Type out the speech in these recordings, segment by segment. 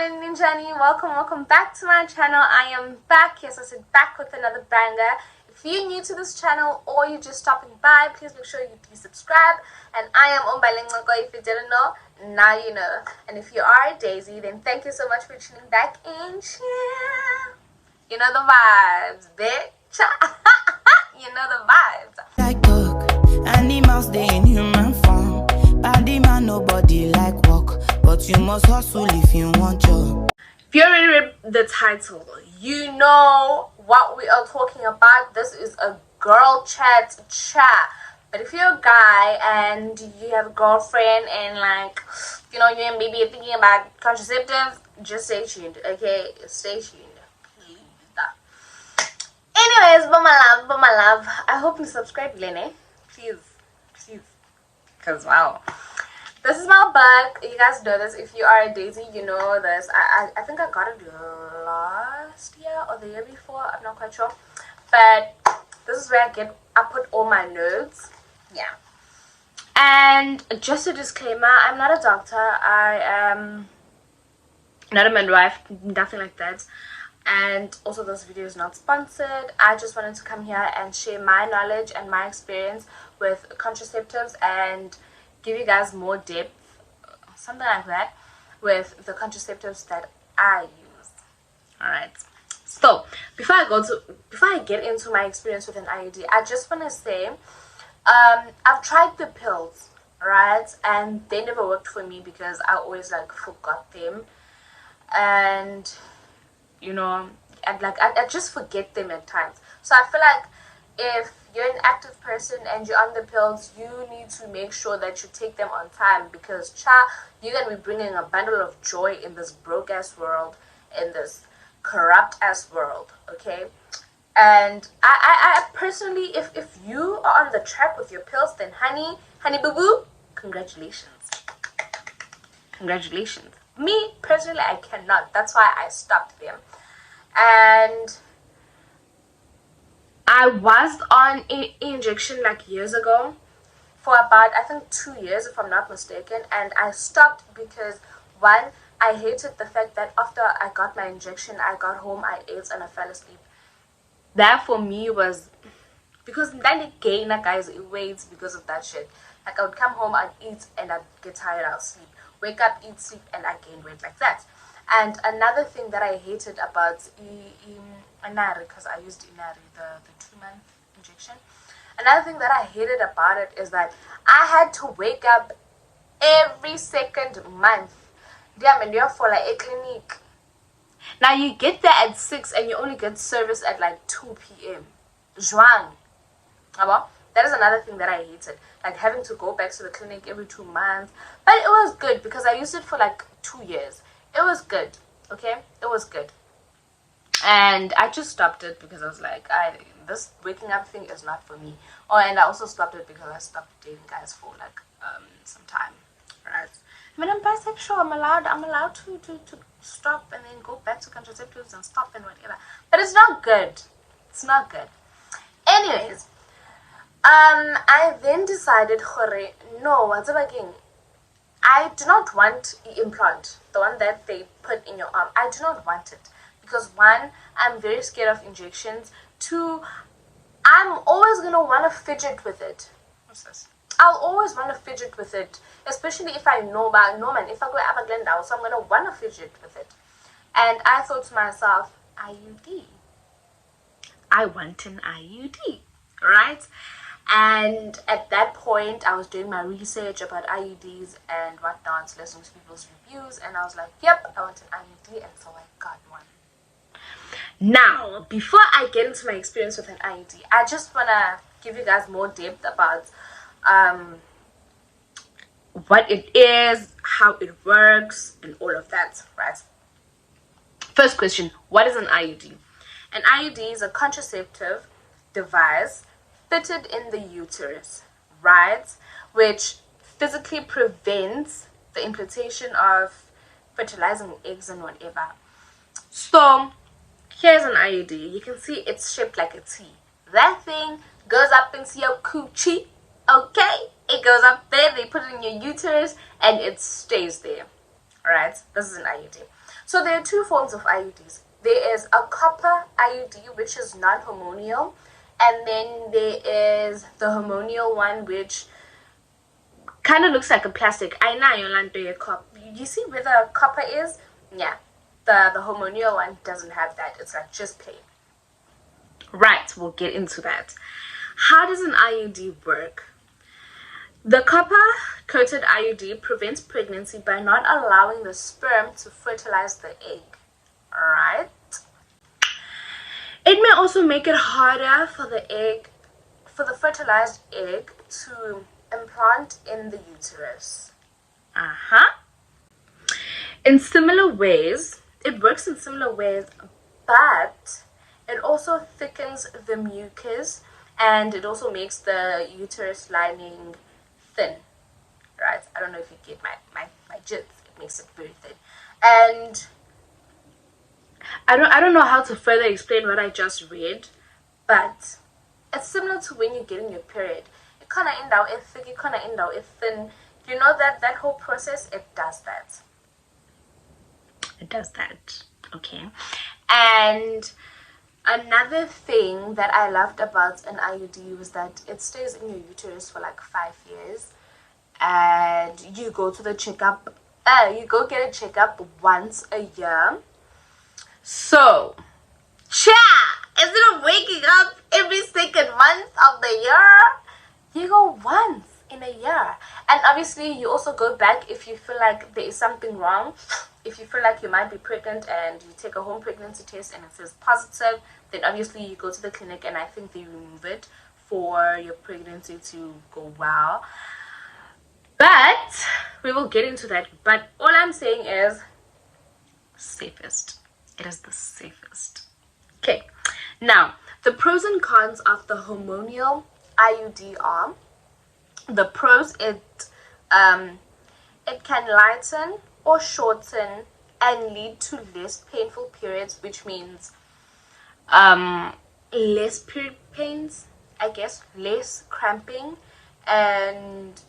Molin Ninjani, welcome back to my channel. I am back. Yes, I said back with another banger. If you're new to this channel or you're just stopping by, please make sure you do subscribe. And I am Ncoko. If you didn't know, now you know. And if you are a Daisy, then thank you so much for tuning back in. You know the vibes, bitch. You know the vibes. Like dog, animals they in human form. Body man, nobody like walk, but you must hustle if you want job. If you already read the title, you know what we are talking about. This is a girl chat. But if you're a guy and you have a girlfriend and you and baby are thinking about contraceptives, just stay tuned, okay? Stay tuned. Please. Anyways, but my love, I hope you subscribe, Lene. Please. Because wow. This is my book. You guys know this. If you are a Daisy, you know this. I think I got it last year or the year before. I'm not quite sure. But this is where I put all my notes. Yeah. And just a disclaimer, I'm not a doctor. I am not a midwife. Nothing like that. And also this video is not sponsored. I just wanted to come here and share my knowledge and my experience with contraceptives and give you guys more depth, something like that, with the contraceptives that I use. Alright, so before I get into my experience with an IUD, I just want to say I've tried the pills, right, and they never worked for me because I always forgot them, and I just forget them at times. So I feel like if you're an active person and you're on the pills, you need to make sure that you take them on time, because you're going to be bringing a bundle of joy in this broke ass world, in this corrupt ass world, okay? And I personally, if you are on the track with your pills, then honey boo boo, congratulations. Me personally, I cannot. That's why I stopped them. And I was on an injection years ago for about, I think, 2 years, if I'm not mistaken. And I stopped because, one, I hated the fact that after I got my injection, I got home, I ate, and I fell asleep. That for me was, because then gain, guys, it weights because of that shit. I would come home, I'd eat, and I'd get tired, I'll sleep. Wake up, eat, sleep, and I gain weight like that. And another thing that I hated about Inari, because I used Inari, the 2-month injection. Another thing that I hated about it is that I had to wake up every second month. For a clinic. Now you get there at 6 and you only get service at 2 p.m. Zhuang. That is another thing that I hated. Having to go back to the clinic every 2 months. But it was good because I used it for 2 years. It was good, okay? It was good. And I just stopped it because I was this waking up thing is not for me. Oh, and I also stopped it because I stopped dating guys for some time, right? I mean, I'm bisexual. I'm allowed to stop and then go back to contraceptives and stop and whatever. But it's not good. It's not good. Anyways, I then decided, no, what's up again? I do not want the implant, the one that they put in your arm. I do not want it. Because 1, I'm very scared of injections. 2, I'm always going to want to fidget with it. What's this? I'll always want to fidget with it. Especially if I know about man. If I go to Glendale, so I'm going to want to fidget with it. And I thought to myself, IUD. I want an IUD. Right? And at that point, I was doing my research about IUDs and whatnot, listening to people's reviews, and I was like, yep, I want an IUD, and so I got one. Now, before I get into my experience with an IUD, I just want to give you guys more depth about what it is, how it works, and all of that, right? First question, what is an IUD? An IUD is a contraceptive device fitted in the uterus, right, which physically prevents the implantation of fertilizing eggs and whatever. So here's an IUD. You can see it's shaped like a T. That thing goes up into your coochie, okay? It goes up there, they put it in your uterus, and it stays there. Alright, this is an IUD. So there are two forms of IUDs. There is a copper IUD, which is non-hormonal, and then there is the hormonal one, which kind of looks like a plastic. I know you see where the copper is? Yeah, the hormonal one doesn't have that. It's like just plain. Right, we'll get into that. How does an IUD work? The copper-coated IUD prevents pregnancy by not allowing the sperm to fertilize the egg. Alright? It may also make it harder for the fertilized egg to implant in the uterus. In similar ways, it works in similar ways, but it also thickens the mucus and it also makes the uterus lining thin. Right? I don't know if you get my gist. It makes it very thin. And I don't know how to further explain what I just read, but it's similar to when you're getting your period. It kind of end out thick, it kind of end out thin. You know that whole process, it does that. It does that. Okay. And another thing that I loved about an IUD was that it stays in your uterus for like 5 years, and you go to the checkup. You go get a checkup once a year. So, instead of waking up every second month of the year, you go once in a year. And obviously, you also go back if you feel like there is something wrong. If you feel like you might be pregnant and you take a home pregnancy test and it says positive, then obviously you go to the clinic and I think they remove it for your pregnancy to go well. But we will get into that. But all I'm saying is safest. It is the safest. Okay. Now, the pros and cons of the hormonal IUD are: the pros, it can lighten or shorten and lead to less painful periods, which means less period pains, I guess, less cramping, and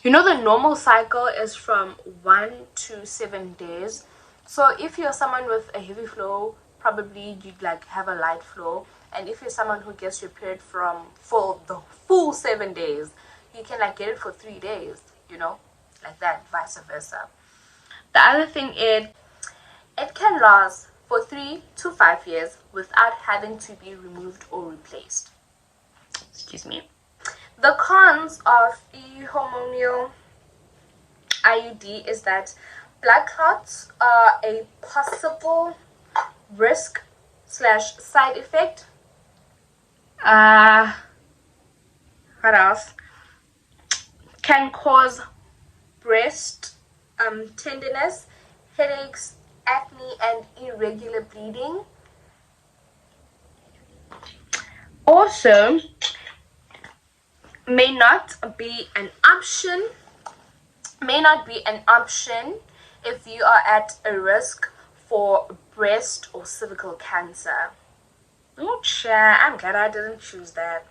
the normal cycle is from 1 to 7 days. So if you're someone with a heavy flow, probably you'd like have a light flow. And if you're someone who gets your period for the full 7 days, you can like get it for 3 days, like that, vice versa. The other thing is, it can last for 3 to 5 years without having to be removed or replaced. Excuse me. The cons of the hormonal IUD is that blood clots are a possible risk / side effect. What else? Can cause breast tenderness, headaches, acne, and irregular bleeding. Also, may not be an option if you are at a risk for breast or cervical cancer. Oh, I'm glad I didn't choose that.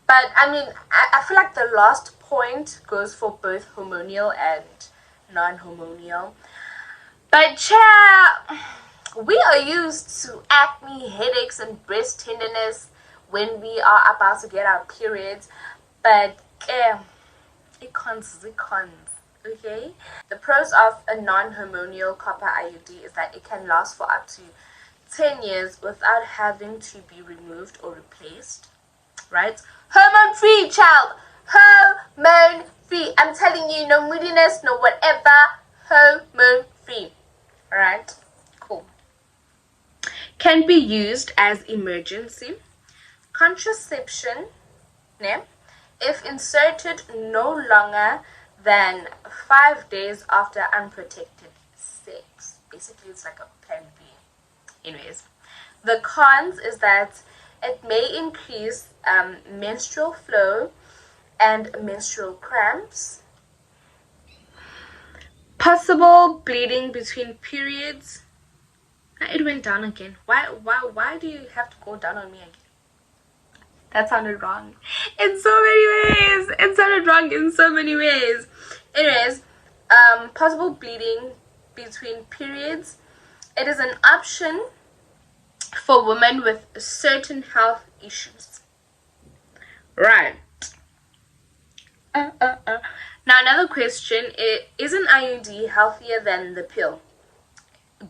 But I mean, I feel like the last point goes for both hormonal and non-hormonal. But we are used to acne, headaches, and breast tenderness when we are about to get our periods. But it cons. Okay. The pros of a non-hormonal copper IUD is that it can last for up to 10 years without having to be removed or replaced. Right? Hormone free, child. Hormone free. I'm telling you, no moodiness, no whatever. Hormone free. Alright? Cool. Can be used as emergency contraception, if inserted no longer than 5 days after unprotected sex. Basically, it's like a plan B. Anyways, the cons is that it may increase menstrual flow and menstrual cramps, possible bleeding between periods. It went down again. Why do you have to go down on me again? That sounded wrong in so many ways. It sounded wrong in so many ways. Anyways, possible bleeding between periods. It is an option for women with certain health issues. Right. Now another question is an IUD healthier than the pill?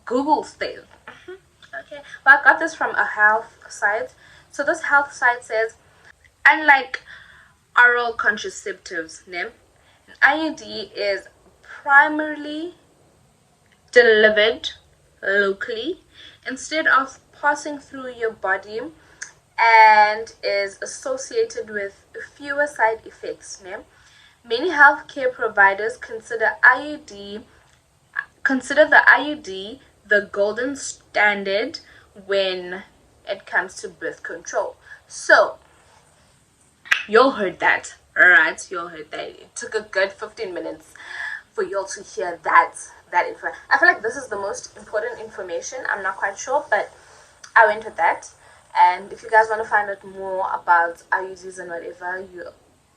Google says. Okay, well, I got this from a health site. So this health site says, unlike oral contraceptives, an IUD is primarily delivered locally instead of passing through your body, and is associated with fewer side effects. Many healthcare providers consider the IUD the golden standard when it comes to birth control. So y'all heard that, right? Y'all heard that. It took a good 15 minutes for y'all to hear that info. I feel like this is the most important information. I'm not quite sure, but I went with that. And if you guys want to find out more about IUDs and whatever, you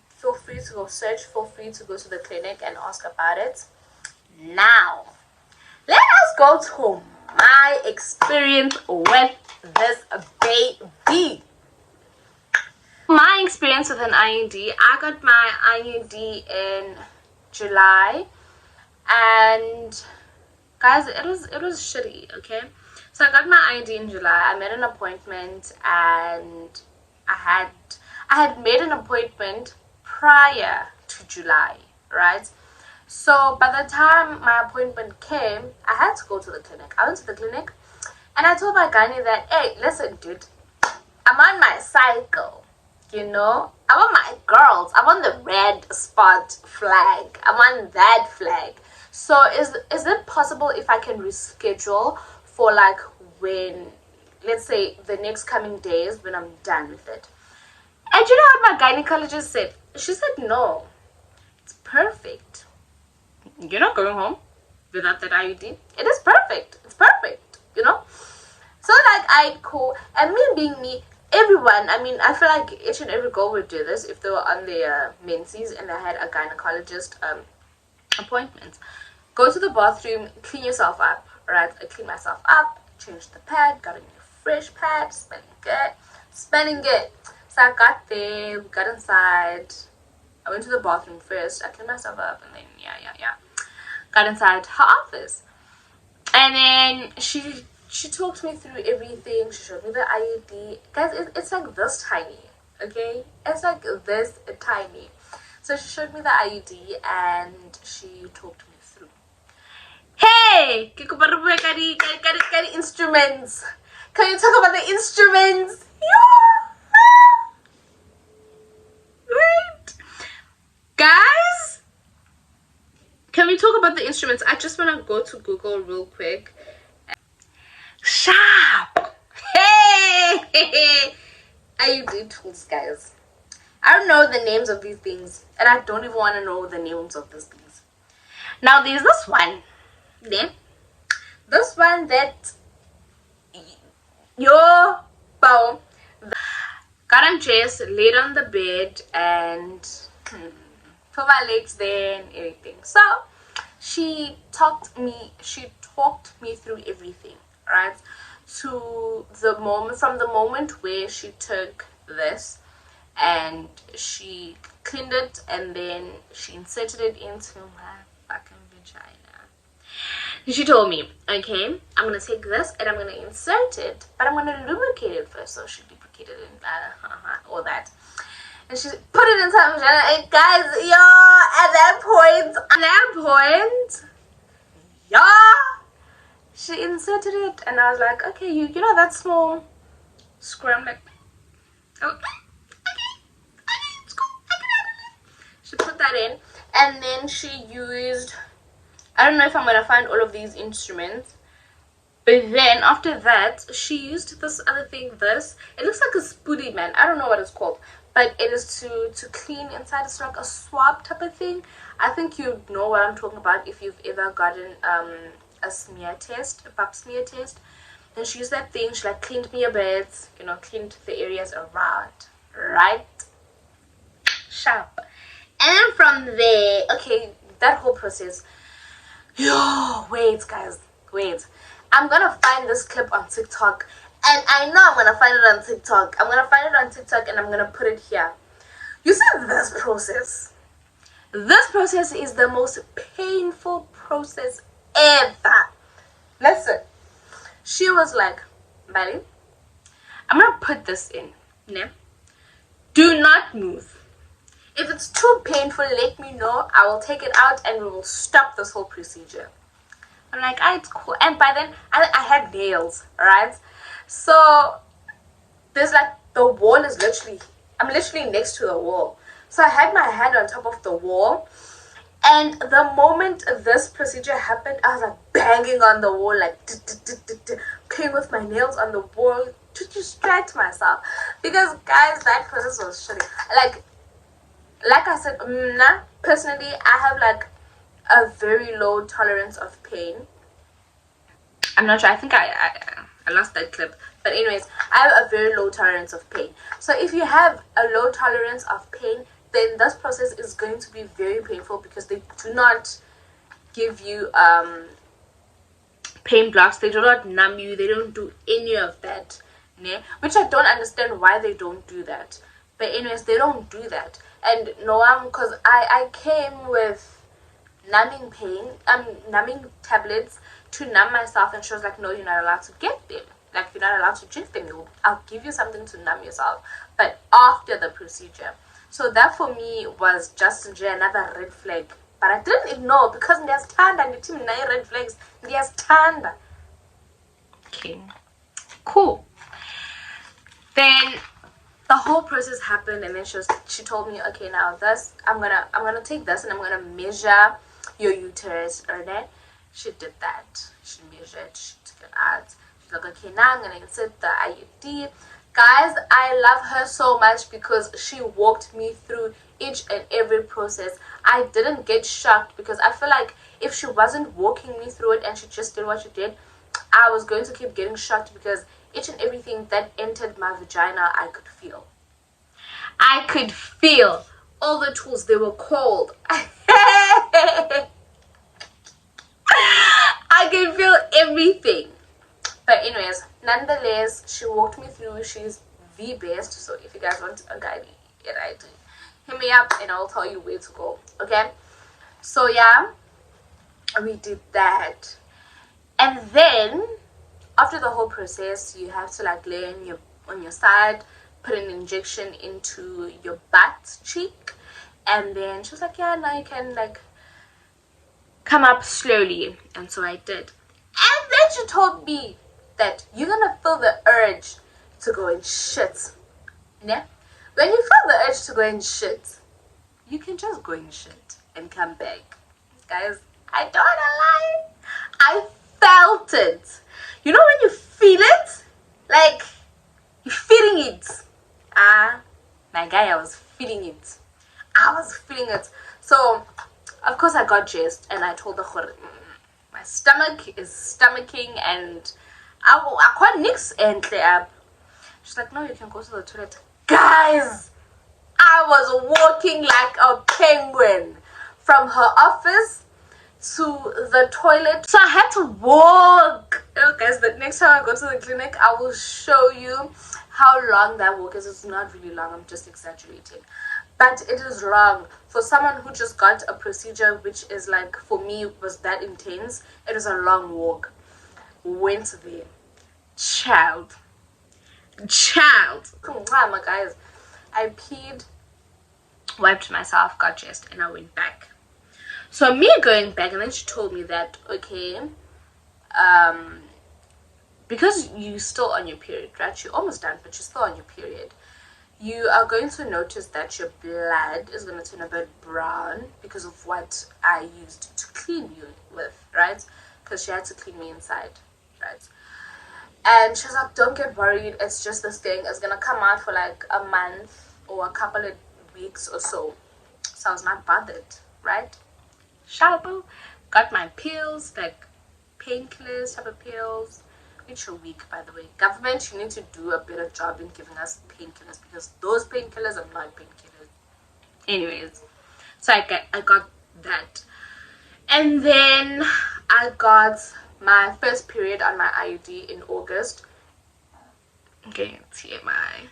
feel free to go search, feel free to go to the clinic and ask about it. Now, let us go to my experience with this baby. My experience with an IUD, I got my IUD in July, and guys, it was shitty, okay? So I got my IUD in July. I made an appointment, and I had made an appointment prior to July, right? So by the time my appointment came, I had to go to the clinic. I went to the clinic and I told my gynae that, hey, listen, dude, I'm on my cycle, you know? I'm on my girls. I'm on the red spot flag. I'm on that flag. So is it possible if I can reschedule for like when, let's say, the next coming days when I'm done with it? And you know what my gynecologist said? She said, no, it's perfect. You're not going home without that IUD. It is perfect. It's perfect, you know? So like I call, and me being me, everyone, I mean, I feel like each and every girl would do this if they were on their menses and they had a gynecologist appointment. Go to the bathroom, clean yourself up, right? I cleaned myself up, changed the pad, got a new fresh pad, smelling good. So I got there, we got inside. I went to the bathroom first, I cleaned myself up, and then got inside her office. And then she talked me through everything. She showed me the IUD. Guys, it's like this tiny, okay? It's like this tiny. So she showed me the IUD and she talked me through. Hey! Instruments! Can you talk about the instruments? Yeah! Wait! Guys! Can we talk about the instruments? I just want to go to Google real quick. Sharp! Hey! IUD tools, guys. I don't know the names of these things, and I don't even want to know the names of these things. Now, there's this one. This one that your bow got undressed, laid on the bed, and put my legs there and everything. So she talked me through everything, right? To the moment, from the moment where she took this and she cleaned it and then she inserted it into my fucking vagina. She told me, okay, I'm gonna take this and I'm gonna insert it, but I'm gonna lubricate it first. So she lubricated it and all that. And she put it inside my vagina. And guys, at that point, she inserted it, and I was like, okay, you know that small square? I'm like, oh, okay, it's cool. She put that in, and then she used, I don't know if I'm gonna find all of these instruments, but then after that, she used this other thing. It looks like a spoolie, man. I don't know what it's called. But it is to clean inside. It's like a swab type of thing. I think you know what I'm talking about if you've ever gotten a smear test, a pap smear test. Then she used that thing. She like cleaned me a bit, cleaned the areas around, right? Sharp. And then from there, okay, that whole process. Yo, wait, guys, wait. I'm gonna find this clip on TikTok, and I know I'm gonna find it on TikTok. I'm gonna find it on TikTok, and I'm gonna put it here. You see this process? This process is the most painful process ever. Listen, she was like, Bali, I'm gonna put this in. Ne? Do not move. If it's too painful, let me know. I will take it out and we will stop this whole procedure. I'm like, ah, it's cool. And by then, I had nails, right? So, there's like, the wall is literally, I'm literally next to the wall. So I had my hand on top of the wall. And the moment this procedure happened, I was like banging on the wall, like playing with my nails on the wall to distract myself. Because guys, that process was shitty. Like I said, personally, I have like a very low tolerance of pain. I'm not sure. I think I lost that clip. But anyways, I have a very low tolerance of pain. So if you have a low tolerance of pain, then this process is going to be very painful because they do not give you pain blocks. They do not numb you. They don't do any of that. Which I don't understand why they don't do that. But anyways, they don't do that. And no, because I came with numbing tablets to numb myself, and she was like, no, you're not allowed to get them. Like, you're not allowed to drink them. I'll give you something to numb yourself, but after the procedure. So that for me was just another red flag. But I didn't ignore because there's tanda and the team 9 red flags. There's tanda. Okay. Cool. Then the whole process happened, and then she told me, okay, now this I'm gonna take this and I'm gonna measure your uterus. Right? She did that. She measured, she took it out. She's like, okay, now I'm gonna insert the IUD. Guys, I love her so much because she walked me through each and every process. I didn't get shocked because I feel like if she wasn't walking me through it and she just did what she did, I was going to keep getting shocked because each and everything that entered my vagina, I could feel. I could feel all the tools. They were cold. I could feel everything. But anyways, nonetheless, she walked me through. She's the best. So if you guys want a guide, hit me up and I'll tell you where to go. Okay? So yeah, we did that. And then after the whole process, you have to like lay on your side, put an injection into your butt cheek, and then she was like, yeah, now you can like come up slowly. And so I did. And then she told me that you're gonna feel the urge to go and shit. Yeah? When you feel the urge to go and shit, you can just go and shit and come back. Guys, I don't lie. I felt it. You know when you feel it? Like, you're feeling it. My guy, I was feeling it. I was feeling it. So, of course, I got dressed and I told her, my stomach is stomaching and I can't nix and clear up. She's like, no, you can go to the toilet. Guys, I was walking like a penguin from her office to the toilet. So I had to walk. Oh, guys, the next time I go to the clinic, I will show you how long that walk is. It's not really long. I'm just exaggerating. But it is long. For someone who just got a procedure, which is like, for me, was that intense, it was a long walk. Went there. Child. Come on, my guys. I peed, wiped myself, got dressed, and I went back. So me going back, and then she told me that, okay, because you're still on your period, right? You're almost done, but you're still on your period. You are going to notice that your blood is going to turn a bit brown because of what I used to clean you with, right? Because she had to clean me inside, right? And she's like, don't get worried. It's just this thing. It's going to come out for like a month or a couple of weeks or so. So I was not bothered, right? Shalbo. Got my pills, like painkillers type of pills. Which are weak, by the way. Government, you need to do a better job in giving us painkillers because those painkillers are not painkillers. Anyways, so I got that. And then I got my first period on my IUD in August. Okay, TMI,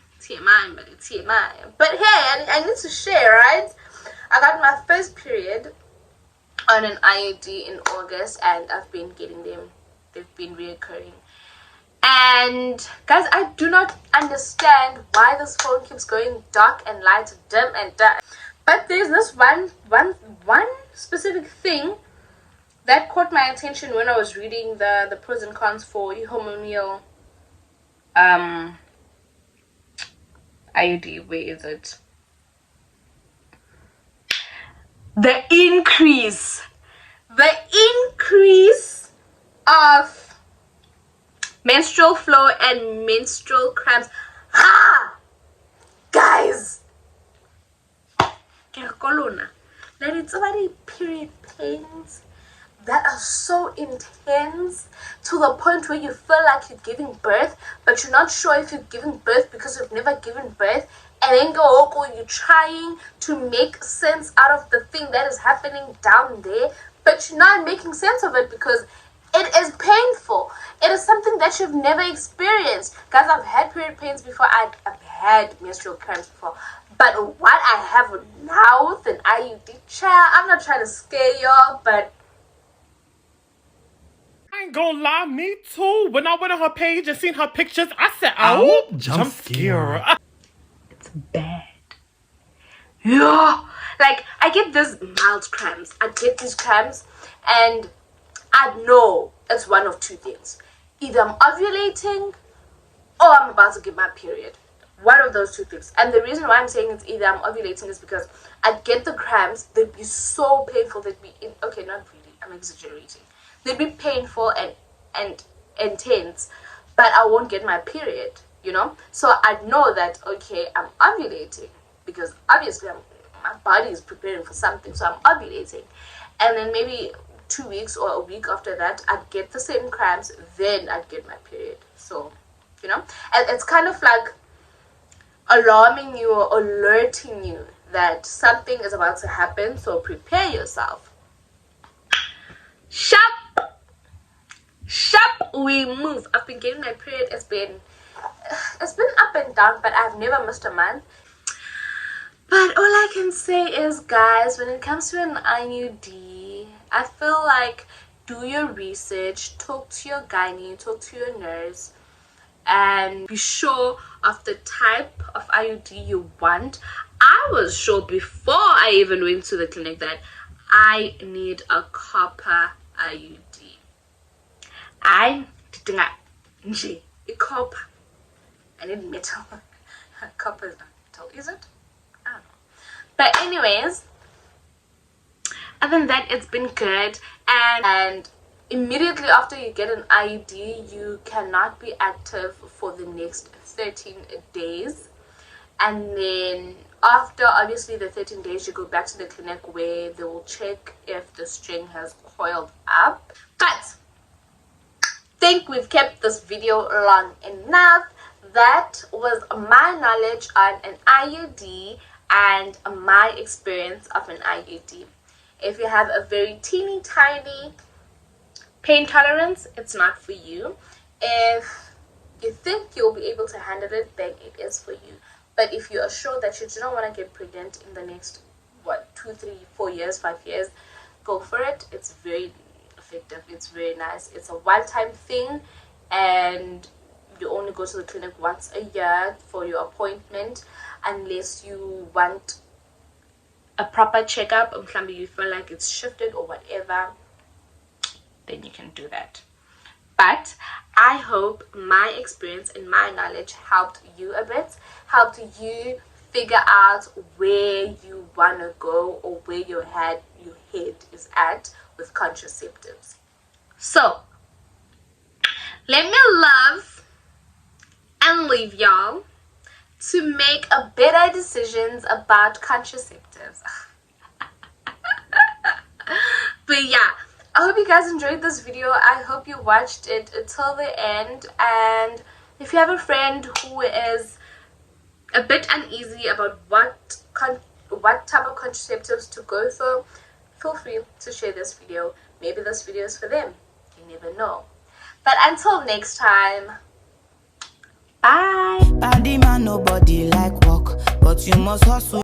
but it's TMI. But hey, I need to share, right? I got my first period on an IUD in August, and I've been getting them. They've been reoccurring. And guys, I do not understand why this phone keeps going dark and light, dim and dark. But there's this one specific thing that caught my attention when I was reading the pros and cons for hormonal IUD. Where is it? The increase of menstrual flow and menstrual cramps. Guys, that it's already period pains that are so intense to the point where you feel like you're giving birth, but you're not sure if you're giving birth because you've never given birth. And then you're trying to make sense out of the thing that is happening down there, but you're not making sense of it because it is painful. It is something that you've never experienced. Guys, I've had period pains before. I've had menstrual cramps before. But what I have now with an IUD, child, I'm not trying to scare y'all, but I ain't gonna lie, me too. When I went on her page and seen her pictures, I said, "Oh, jump scare." it's bad. Yeah, like I get these mild cramps. I get these cramps, and I know it's one of two things: either I'm ovulating, or I'm about to get my period. One of those two things. And the reason why I'm saying it's either I'm ovulating is because I'd get the cramps. They'd be so painful. They'd be okay, not really. I'm exaggerating. They'd be painful and intense, but I won't get my period. You know, so I'd know that okay, I'm ovulating because obviously my body is preparing for something, so I'm ovulating, and then maybe 2 weeks or a week after that, I'd get the same cramps. Then I'd get my period. So, you know, and it's kind of like alarming you or alerting you that something is about to happen, so prepare yourself. Shop we move. I've been getting my period. It's been up and down, but I've never missed a month. But all I can say is, guys, when it comes to an IUD, I feel like do your research, talk to your gynae, talk to your nurse, and be sure of the type of IUD you want. I was sure before I even went to the clinic that I need a copper IUD. I didn't copper. I need metal. Copper is not metal, is it? I don't know. But anyways, other than that, it's been good. And immediately after you get an IUD, you cannot be active for the next 13 days. And then after, obviously, the 13 days, you go back to the clinic where they will check if the string has coiled up. But I think we've kept this video long enough. That was my knowledge on an IUD and my experience of an IUD. If you have a very teeny tiny pain tolerance, it's not for you. If you think you'll be able to handle it, then it is for you. But if you are sure that you do not want to get pregnant in the next 2, 3, 4 years, 5 years, go for it. It's very effective. It's very nice. It's a one-time thing, and you only go to the clinic once a year for your appointment, unless you want a proper checkup, or maybe you feel like it's shifted or whatever, then you can do that. But I hope my experience and my knowledge helped you a bit, helped you figure out where you want to go or where your head is at with contraceptives. So let me love and leave y'all to make a better decisions about contraceptives. But yeah, I hope you guys enjoyed this video. I hope you watched it until the end. And if you have a friend who is a bit uneasy about what type of contraceptives to go for, feel free to share this video. Maybe this video is for them. You never know. But until next time, bye. Body man, nobody like walk, but you must hustle.